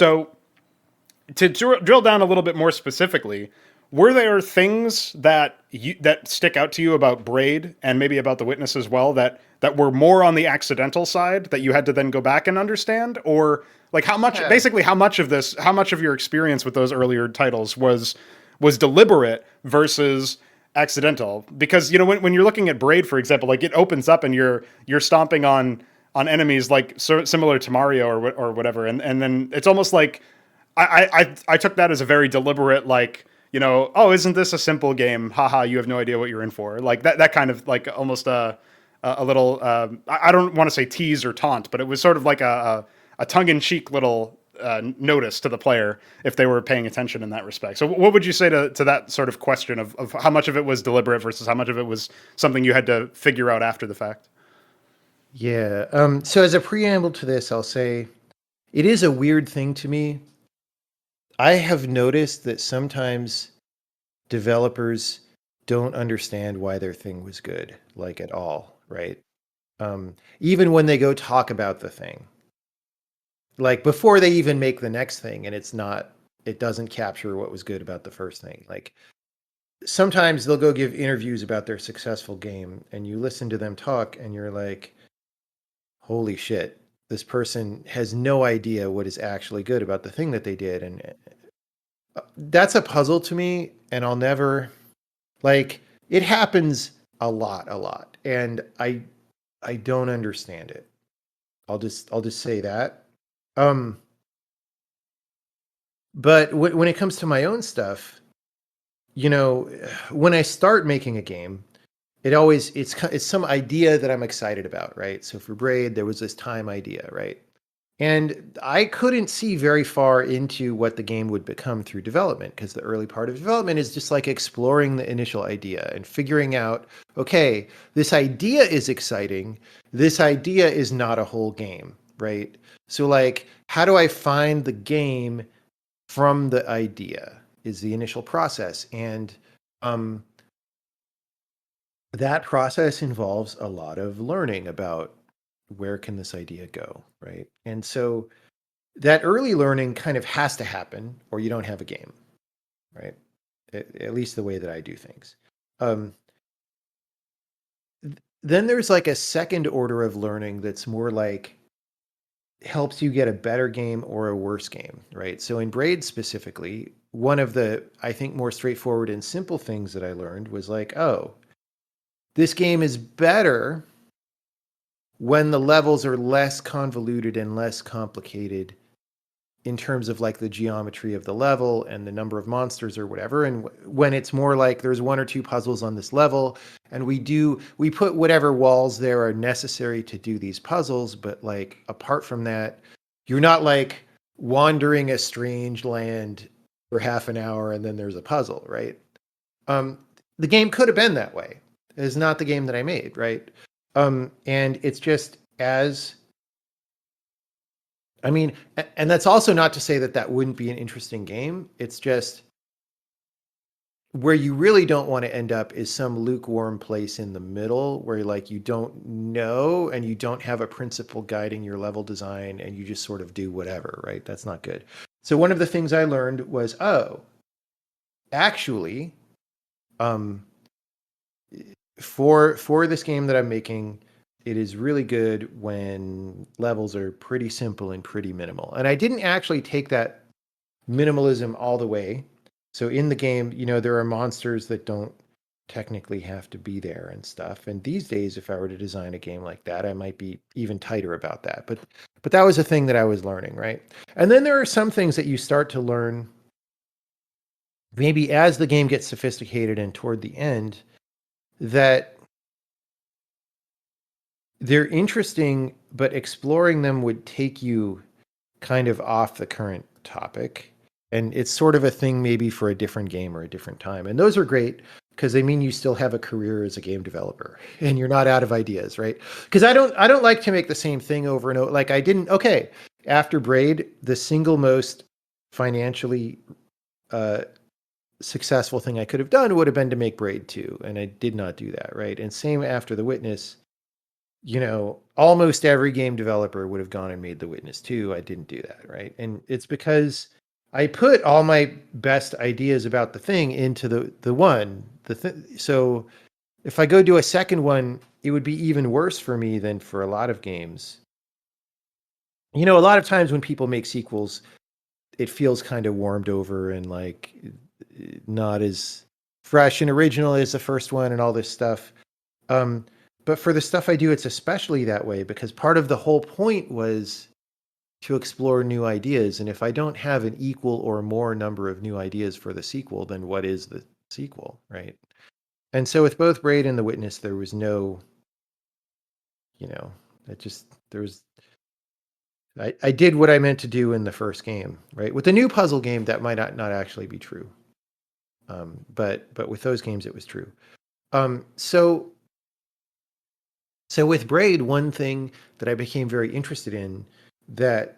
So to drill down a little bit more specifically, were there things that stick out to you about Braid and maybe about The Witness as well that were more on the accidental side that you had to then go back and understand, or like Yeah. how much of your experience with those earlier titles was deliberate versus accidental? Because when you're looking at Braid, for example, like it opens up and you're stomping on enemies like similar to Mario or whatever, and then it's almost like I took that as a very deliberate, like, oh, isn't this a simple game? Haha, you have no idea what you're in for. Like that kind of like almost a little I don't want to say tease or taunt, but it was sort of like a tongue in cheek little notice to the player if they were paying attention in that respect. So what would you say to that sort of question of how much of it was deliberate versus how much of it was something you had to figure out after the fact? Yeah. So as a preamble to this, I'll say it is a weird thing to me. I have noticed that sometimes developers don't understand why their thing was good, like at all, right? Even when they go talk about the thing, like before they even make the next thing, and it doesn't capture what was good about the first thing. Like sometimes they'll go give interviews about their successful game, and you listen to them talk, and you're like, holy shit, this person has no idea what is actually good about the thing that they did. And that's a puzzle to me, and I'll never like it happens a lot, and I don't understand it. I'll just say that. Um, but when it comes to my own stuff, you know, when I start making a game, it's some idea that I'm excited about, right? So for Braid, there was this time idea, right? And I couldn't see very far into what the game would become through development because the early part of development is just like exploring the initial idea and figuring out, okay, this idea is exciting. This idea is not a whole game, right? So, like, how do I find the game from the idea is the initial process. And um, that process involves a lot of learning about where can this idea go, right? And so that early learning kind of has to happen or you don't have a game, right? At least the way that I do things. Um, then there's like a second order of learning that's more like helps you get a better game or a worse game, right? So in Braid specifically, one of the, I think, more straightforward and simple things that I learned was like, oh, this game is better when the levels are less convoluted and less complicated in terms of like the geometry of the level and the number of monsters or whatever. And when it's more like there's one or two puzzles on this level and we put whatever walls there are necessary to do these puzzles, but like apart from that, you're not like wandering a strange land for half an hour and then there's a puzzle, right? um the game could have been that way. It's not the game that I made, right? And it's just as I mean, and that's also not to say that that wouldn't be an interesting game. It's just where you really don't want to end up is some lukewarm place in the middle where like you don't know and you don't have a principle guiding your level design and you just sort of do whatever, right? That's not good. So one of the things I learned was, oh, actually, um, for this game that I'm making, it is really good when levels are pretty simple and pretty minimal. And I didn't actually take that minimalism all the way. So in the game, you know, there are monsters that don't technically have to be there and stuff. And these days, if I were to design a game like that, I might be even tighter about that. But that was a thing that I was learning, right? And then there are some things that you start to learn maybe as the game gets sophisticated and toward the end that they're interesting, but exploring them would take you kind of off the current topic. And it's sort of a thing maybe for a different game or a different time. And those are great because they mean you still have a career as a game developer and you're not out of ideas, right? Because I don't like to make the same thing over and over. Like I didn't okay, after Braid, the single most financially uh successful thing I could have done would have been to make Braid 2. And I did not do that, right? And same after The Witness. almost every game developer would have gone and made The Witness 2. I didn't do that, right? And it's because I put all my best ideas about the thing into the one. So if I go do a second one, it would be even worse for me than for a lot of games. A lot of times when people make sequels, it feels kind of warmed over and like not as fresh and original as the first one and all this stuff. Um, but for the stuff I do, it's especially that way because part of the whole point was to explore new ideas. And if I don't have an equal or more number of new ideas for the sequel, then what is the sequel, right? And so with both Braid and The Witness, there was no, you know, it just, there was, I did what I meant to do in the first game, right? With the new puzzle game, that might not actually be true. But with those games, it was true. So with Braid, one thing that I became very interested in that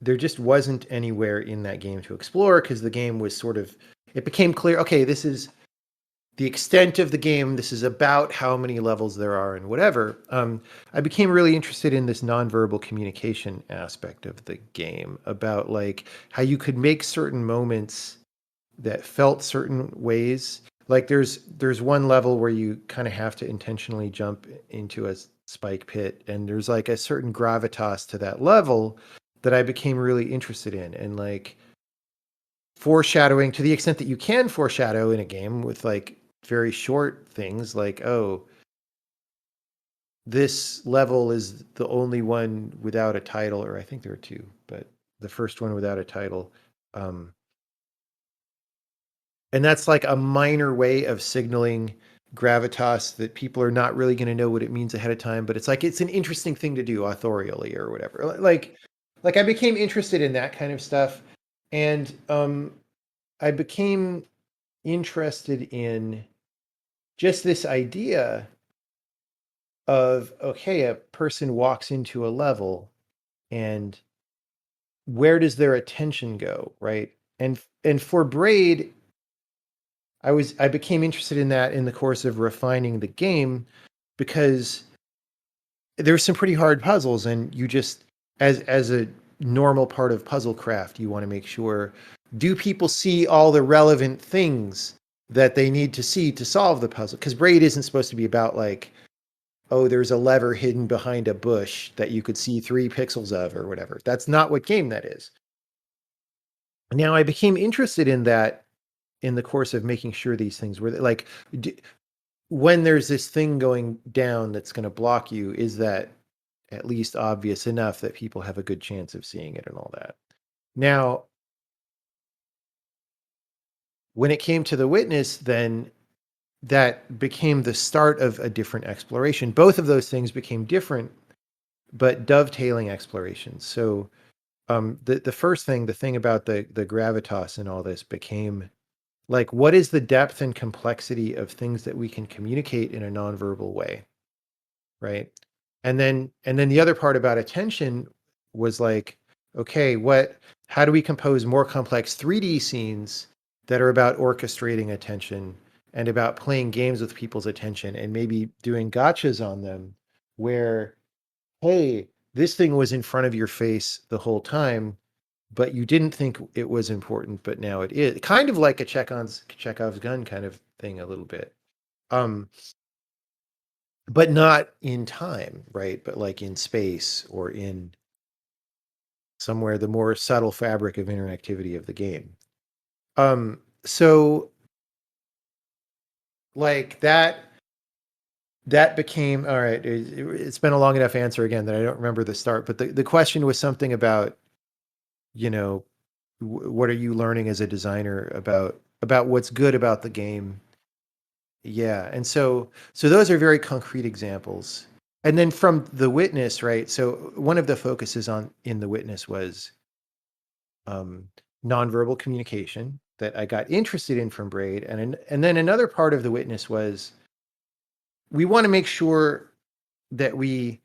there just wasn't anywhere in that game to explore because the game was sort of, it became clear, okay, this is the extent of the game. This is about how many levels there are and whatever. I became really interested in this nonverbal communication aspect of the game about like how you could make certain moments that felt certain ways. Like there's one level where you kind of have to intentionally jump into a spike pit, and there's like a certain gravitas to that level that I became really interested in, and like foreshadowing to the extent that you can foreshadow in a game with like very short things like, oh, this level is the only one without a title, or I think there are two, but the first one without a title. Um, and that's like a minor way of signaling gravitas that people are not really going to know what it means ahead of time, but it's like it's an interesting thing to do authorially or whatever. Like I became interested in that kind of stuff, and I became interested in just this idea of, okay, a person walks into a level and where does their attention go, right? And for Braid, I became interested in that in the course of refining the game because there's some pretty hard puzzles, and you just as a normal part of puzzle craft, you want to make sure, do people see all the relevant things that they need to see to solve the puzzle? Because Braid isn't supposed to be about like, oh, there's a lever hidden behind a bush that you could see 3 pixels of or whatever. That's not what game that is. Now I became interested in that in the course of making sure these things were like, when there's this thing going down that's going to block you, is that at least obvious enough that people have a good chance of seeing it and all that? Now, when it came to The Witness, then that became the start of a different exploration. Both of those things became different, but dovetailing explorations. So the first thing, the thing about the gravitas and all this became like, what is the depth and complexity of things that we can communicate in a nonverbal way, right? And then the other part about attention was like, okay, how do we compose more complex 3D scenes that are about orchestrating attention and about playing games with people's attention and maybe doing gotchas on them where, hey, this thing was in front of your face the whole time, but you didn't think it was important, but now it is. Kind of like a Chekhov's gun kind of thing a little bit. Um, but not in time, right? But like in space or in somewhere the more subtle fabric of interactivity of the game. So like that became all right. It's been a long enough answer again that I don't remember the start, but the question was something about, you know, what are you learning as a designer about what's good about the game? Yeah, and so those are very concrete examples. And then from The Witness, right? So one of the focuses on in The Witness was um, nonverbal communication that I got interested in from Braid, and then another part of The Witness was we want to make sure that we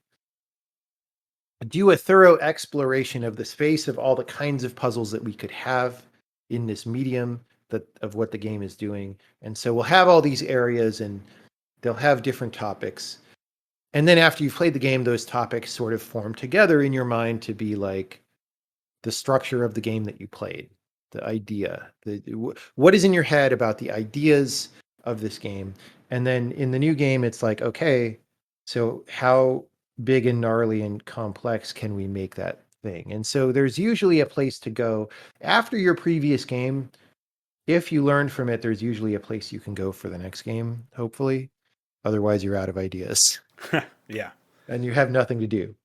do a thorough exploration of the space of all the kinds of puzzles that we could have in this medium that of what the game is doing. And so we'll have all these areas and they'll have different topics. And then after you've played the game, those topics sort of form together in your mind to be like the structure of the game that you played, the idea, what is in your head about the ideas of this game. And then in the new game, it's like, okay, so how big and gnarly and complex can we make that thing? And so there's usually a place to go after your previous game. If you learn from it, there's usually a place you can go for the next game, hopefully. Otherwise, you're out of ideas Yeah. and you have nothing to do.